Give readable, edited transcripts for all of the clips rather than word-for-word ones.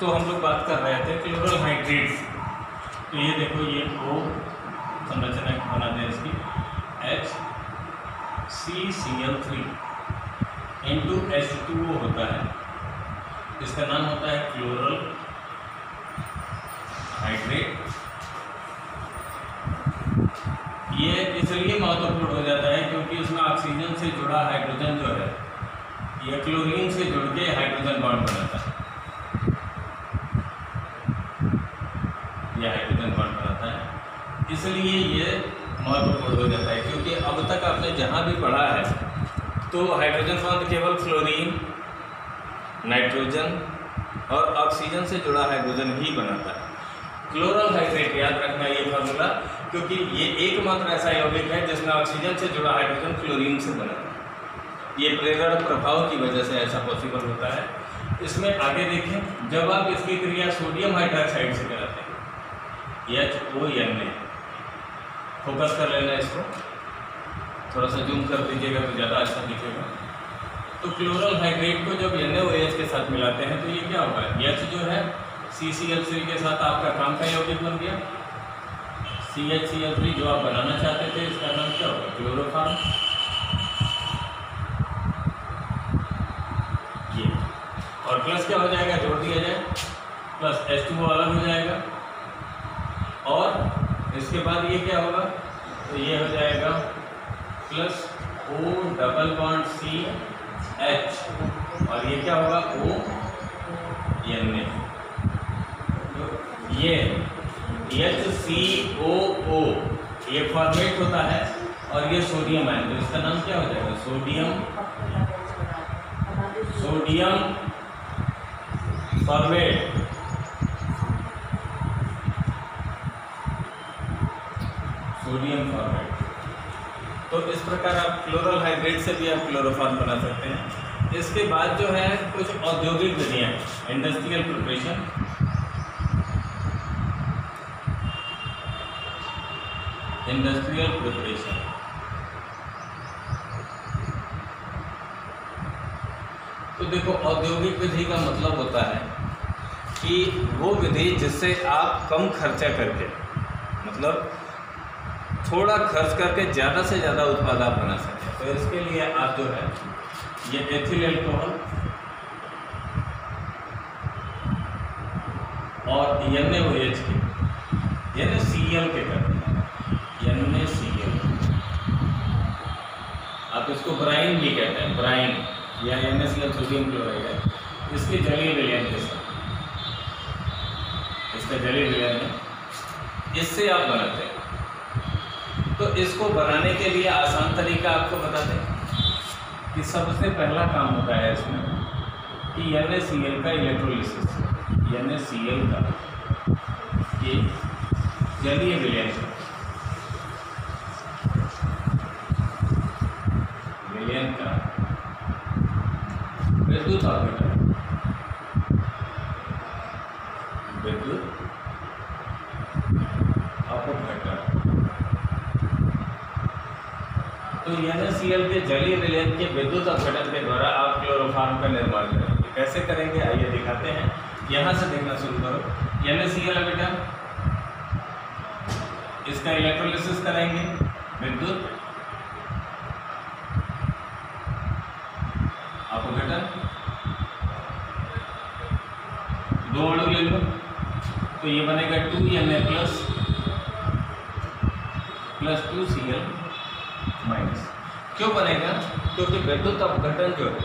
तो हम लोग बात कर रहे थे क्लोरल हाइड्रेट्स। तो ये देखो, ये O संरचना बना दें इसकी, HCCl3 इंटू H2O होता है, इसका नाम होता है क्लोरल हाइड्रेट। ये इसलिए महत्वपूर्ण हो जाता है क्योंकि इसमें ऑक्सीजन से जुड़ा हाइड्रोजन जो है ये क्लोरीन से जुड़ के हाइड्रोजन बॉन्ड बनाता है, ये हाइड्रोजन बॉन्ड बनाता है, इसलिए ये महत्वपूर्ण हो जाता है। क्योंकि अब तक आपने जहाँ भी पढ़ा है तो हाइड्रोजन बॉन्ड केवल क्लोरीन, नाइट्रोजन और ऑक्सीजन से जुड़ा हाइड्रोजन ही बनाता है। क्लोरल हाइड्रेट याद रखना ये फार्मूला, क्योंकि ये एकमात्र ऐसा यौगिक है जिसमें ऑक्सीजन से जुड़ा हाइड्रोजन क्लोरीन से बना है। ये प्रेरण प्रभाव की वजह से ऐसा पॉसिबल होता है। इसमें आगे देखें, जब आप इसकी क्रिया सोडियम हाइड्रोक्साइड से कराते हैं, HONA, फोकस कर लेना इसको, थोड़ा सा जूम कर दीजिएगा तो ज़्यादा अच्छा दिखेगा। तो क्लोरल हाइड्रेट को जब NaOH के साथ मिलाते हैं तो ये क्या होगा, H जो है CCl3 के साथ आपका काम का यौगिक बन गया, CHCl3 जो आप बनाना चाहते थे इसका नाम क्या होगा, क्लोरोफॉर्म। ये और प्लस क्या हो जाएगा, जोड़ दिया जाए, प्लस H2O अलग हो जाएगा, और इसके बाद ये क्या होगा, तो ये हो जाएगा plus O double bond CH, और ये क्या होगा ONA। ये HCOO ये फॉर्मेट होता है, और ये सोडियम आयन, तो इसका नाम क्या हो जाएगा, सोडियम फॉर्मेट। Sodium format. तो इस प्रकार आप क्लोरल हाइड्रेट से भी आप क्लोरोफॉर्म बना सकते हैं। इसके बाद जो है कुछ औद्योगिक विधियाँ, इंडस्ट्रियल प्रिपरेशन, तो देखो औद्योगिक विधि का मतलब होता है कि वो विधि जिससे आप कम खर्चा करके, मतलब थोड़ा खर्च करके ज़्यादा से ज़्यादा उत्पाद आप बना सकें। तो इसके लिए आप जो है ये एथिल अल्कोहल और NaOH के, NaCl के करते हैं, NaCl, आप इसको ब्राइन भी कहते हैं, ब्राइन या NaCl सोडियम क्लोराइड है, इसके जलीय विलयन के साथ, इसका जलीय विलयन है, इससे आप बनाते हैं। तो इसको बनाने के लिए आसान तरीका आपको बता दें कि सबसे पहला काम होता है इसमें कि NaCl का इलेक्ट्रोलिसिस, NaCl का ये जलीय विलयन का विद्युत अपघटन, तो NaCl के जलीय विलयन के विद्युत अपघटन के द्वारा आप क्लोरोफॉर्म का निर्माण करेंगे। कैसे करेंगे आइए दिखाते हैं। यहाँ से देखना शुरू करो। NaCl है बेटा, इसका इलेक्ट्रोलिसिस करेंगे, विद्युत अपघटन, दो अणु ले लो, तो ये बनेगा 2Na प्लस 2Cl माइनस। क्यों बनेगा, क्योंकि विद्युत अपघटन जो है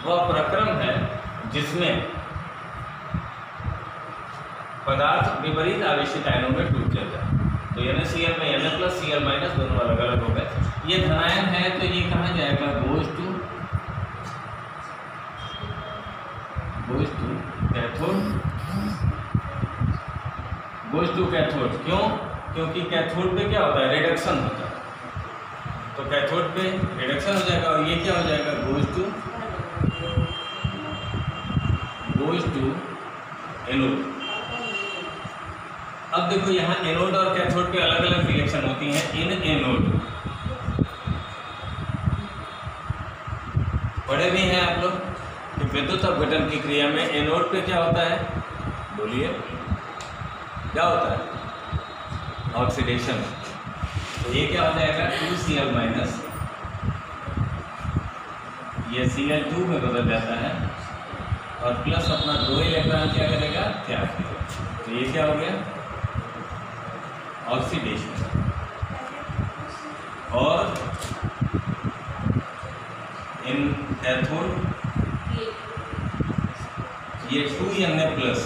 वह प्रक्रम है जिसमें पदार्थ विपरीत आवेशित आयनों में टूट जाता है। तो NaCl में Na प्लस Cl माइनस दोनों अलग अलग हो गए। ये धनायन है तो ये कहाँ जाएगा, गोज टू कैथोड। क्यों, क्योंकि कैथोड पे क्या होता है, रिडक्शन होता है, तो कैथोड पे रिडक्शन हो जाएगा, और ये क्या हो जाएगा, गोज टू एनोड। अब देखो यहाँ एनोड और कैथोड पे अलग अलग रिएक्शन होती हैं। इन एनोड पढ़े भी हैं आप लोग कि विद्युत अपघटन की क्रिया में एनोड पे क्या होता है, बोलिए क्या होता है, ऑक्सीडेशन। तो ये क्या हो जाएगा 2Cl माइनस, ये Cl2 में बदल जाता है और प्लस अपना 2 इलेक्ट्रॉन क्या करेगा, त्याग करेगा। तो ये क्या हो गया, ऑक्सीडेशन। और इन एथोड ये 2Na प्लस,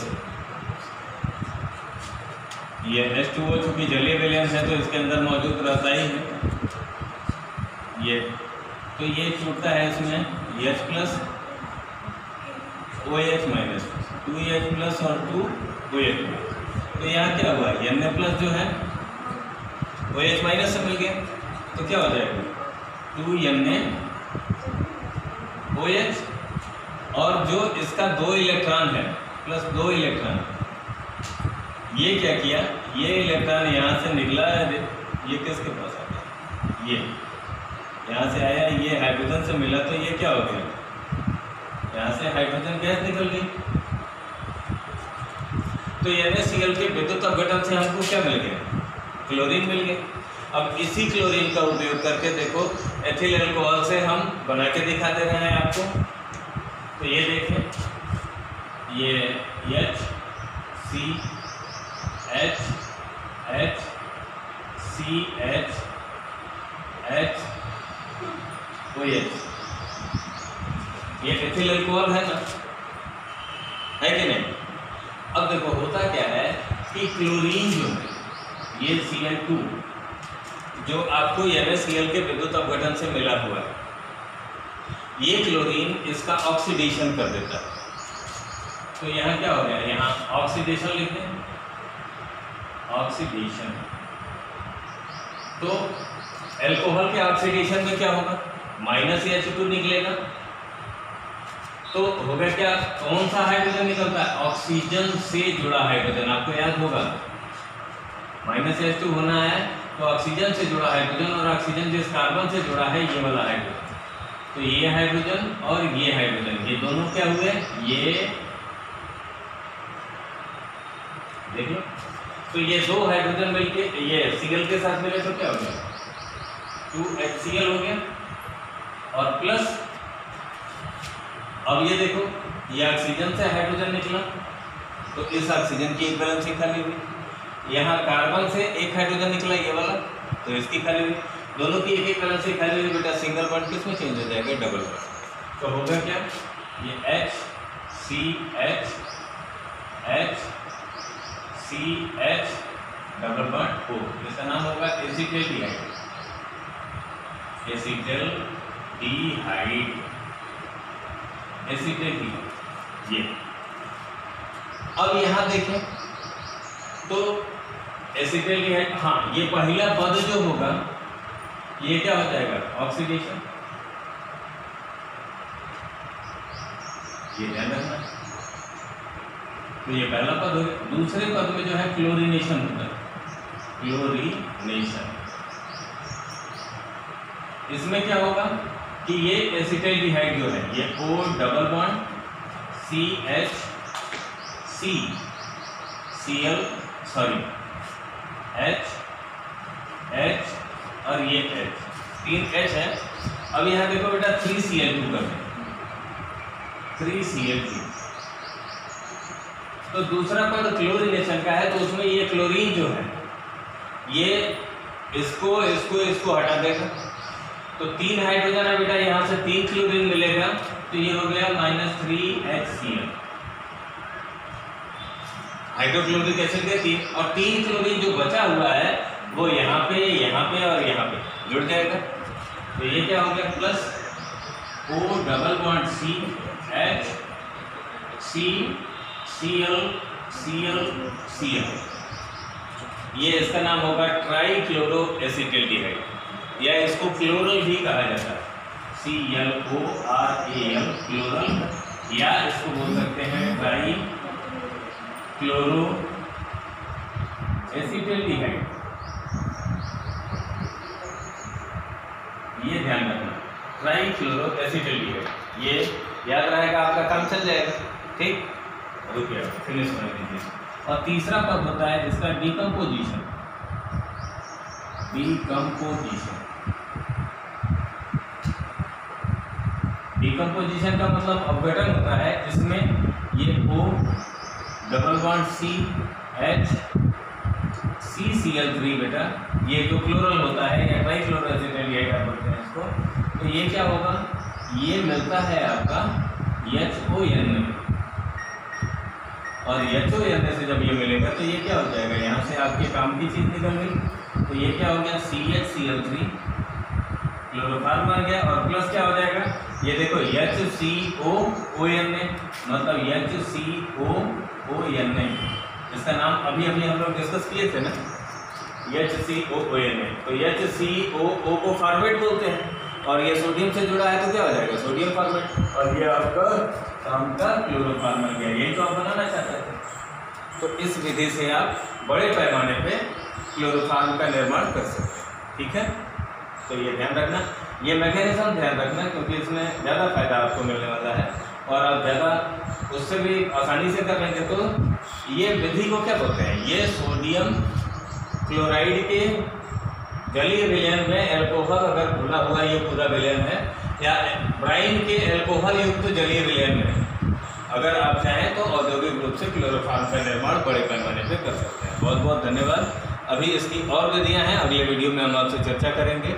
ये H2O चूँकि जलीय वैलेंस है तो इसके अंदर मौजूद रहता ही है ये, तो ये छूटता है इसमें H plus OH minus, 2H plus और 2OH माइनस। तो यहाँ क्या हुआ, Na प्लस जो है OH माइनस से मिल गया, तो क्या हो जाएगा 2Na OH, और जो इसका 2 इलेक्ट्रॉन है प्लस 2 इलेक्ट्रॉन, ये क्या किया, ये इलेक्ट्रॉन यहाँ से निकला है, ये किसके पास आ गया, ये यहाँ से आया, ये हाइड्रोजन से मिला, तो ये क्या हो गया, यहाँ से हाइड्रोजन गैस निकल गई। तो NaCl के विद्युत अपघटन से हमको क्या मिल गया, क्लोरीन मिल गया। अब इसी क्लोरीन का उपयोग करके देखो एथिल अल्कोहल से हम बना के दिखा दे रहे हैं आपको। तो ये देखें, ये HCHHCHOH, ये एथिल अल्कोहल है ना, है कि नहीं। अब देखो होता क्या है कि क्लोरीन जो है ये Cl2 जो आपको NaCl के विद्युत अपघटन से मिला हुआ है, ये क्लोरीन इसका ऑक्सीडेशन कर देता है। तो यहाँ क्या हो गया, यहाँ ऑक्सीडेशन लिखते हैं, ऑक्सीडेशन। तो अल्कोहल के ऑक्सीडेशन में क्या होगा, माइनस H2 निकलेगा। तो होगा क्या, कौन सा हाइड्रोजन निकलता है, ऑक्सीजन से जुड़ा हाइड्रोजन, आपको याद होगा माइनस H2 होना है तो ऑक्सीजन से जुड़ा हाइड्रोजन, और ऑक्सीजन जिस कार्बन से जुड़ा है ये वाला हाइड्रोजन। तो ये हाइड्रोजन और ये हाइड्रोजन, ये दोनों क्या हुए, ये देख लो। तो ये दो हाइड्रोजन मिलके ये Cl के साथ मिले तो क्या हो गया, 2HCl हो गया। और प्लस अब ये देखो, ये ऑक्सीजन से हाइड्रोजन निकला तो इस ऑक्सीजन की एक वैलेंसी खाली हुई, यहाँ कार्बन से एक हाइड्रोजन निकला ये वाला, तो इसकी खाली हुई, दोनों की एक एक वैलेंसी खाली हुई। बेटा सिंगल बॉन्ड किसमें चेंज हो जाएगा, डबल बॉन्ड। तो होगा क्या, ये HCHHCH डबल बॉन्ड O, इसका नाम होगा एसिटाल्डिहाइड, एसिटाल्डिहाइड, एसिटाल्डिहाइड ये। अब यहाँ देखें तो एसिटाल्डिहाइड, हाँ ये पहला पद जो होगा ये क्या हो जाएगा, ऑक्सीडेशन, ये ध्यान रखना। तो ये पहला पद हो गया। दूसरे पद में जो है क्लोरीनेशन होता है, क्लोरीनेशन। इसमें क्या होगा कि ये एसिटाल्डिहाइड जो है ये O double bond CH H और ये H, 3 H है। अब यहाँ देखो बेटा 3Cl2 कर दें, 3Cl2। तो दूसरा पद क्लोरीनेशन का है, तो उसमें ये क्लोरीन जो है ये इसको हटा देगा। तो 3 हाइड्रोजन है बेटा, यहाँ से 3 क्लोरीन मिलेगा, तो ये हो गया -3HCl, हाइड्रोक्लोरिक एसिड के 3, और 3 क्लोरीन जो बचा हुआ है वो यहाँ पे और यहाँ पे जुड़ जाएगा। तो ये क्या हो गया, plus O double bond CHCCl, ये इसका नाम होगा ट्राइक्लोरो एसिटाल्डिहाइड, या इसको क्लोरल भी कहा जाता है, CLORAL क्लोरल, या इसको बोल सकते हैं ट्राइक्लोरो एसिटाल्डिहाइड। ये ध्यान रखना, ट्राइक्लोरो एसिटाल्डिहाइड, ये याद रहेगा, आपका काम चल जाएगा। ठीक, रुकिए फिनिश होने दीजिए। और तीसरा पद होता है जिसका डिकम्पोजिशन। डिकम्पोजिशन का मतलब अपघटन होता है, जिसमें ये O डबल बॉन्ड CH3 बेटा, ये जो क्लोरल होता है या ट्राइक्लोरोएसिटेट बोलते हैं इसको, तो ये क्या होगा, ये मिलता है आपका HON, और HON से जब ये मिलेगा तो ये क्या हो जाएगा, यहाँ से आपके काम की चीज़ निकल गई, तो ये क्या हो गया CHCl3 क्लोरोफॉर्म बन गया, और प्लस क्या हो जाएगा, ये देखो HCOON, मतलब HCOON, इसका नाम अभी हम लोग डिस्कस किए थे ना, HCOON, तो HCOO को फॉर्मेट बोलते हैं, और ये सोडियम से जुड़ा है तो क्या हो जाएगा, सोडियम फॉर्मेट, और ये आपका काम का क्लोरोफॉर्म बन गया। यही तो आप बनाना चाहते थे। तो इस विधि से आप बड़े पैमाने पे क्लोरोफॉर्म का निर्माण कर सकते हैं। ठीक है, तो ये ध्यान रखना, ये मैकेनिज्म ध्यान रखना, क्योंकि इसमें ज़्यादा फायदा आपको मिलने वाला है, और आप ज़्यादा उससे भी आसानी से कर लेंगे। तो ये विधि को क्या बोलते हैं, ये सोडियम क्लोराइड के जलीय विलयन में एल्कोहल अगर घुला हुआ ये पूरा विलयन है, या ब्राइन के एल्कोहल युक्त जलीय विलयन में अगर आप चाहें तो औद्योगिक रूप से क्लोरोफॉर्म का निर्माण बड़े पैमाने पे कर सकते हैं। बहुत बहुत धन्यवाद। अभी इसकी और विधियां हैं, अगले वीडियो में हम आपसे चर्चा करेंगे।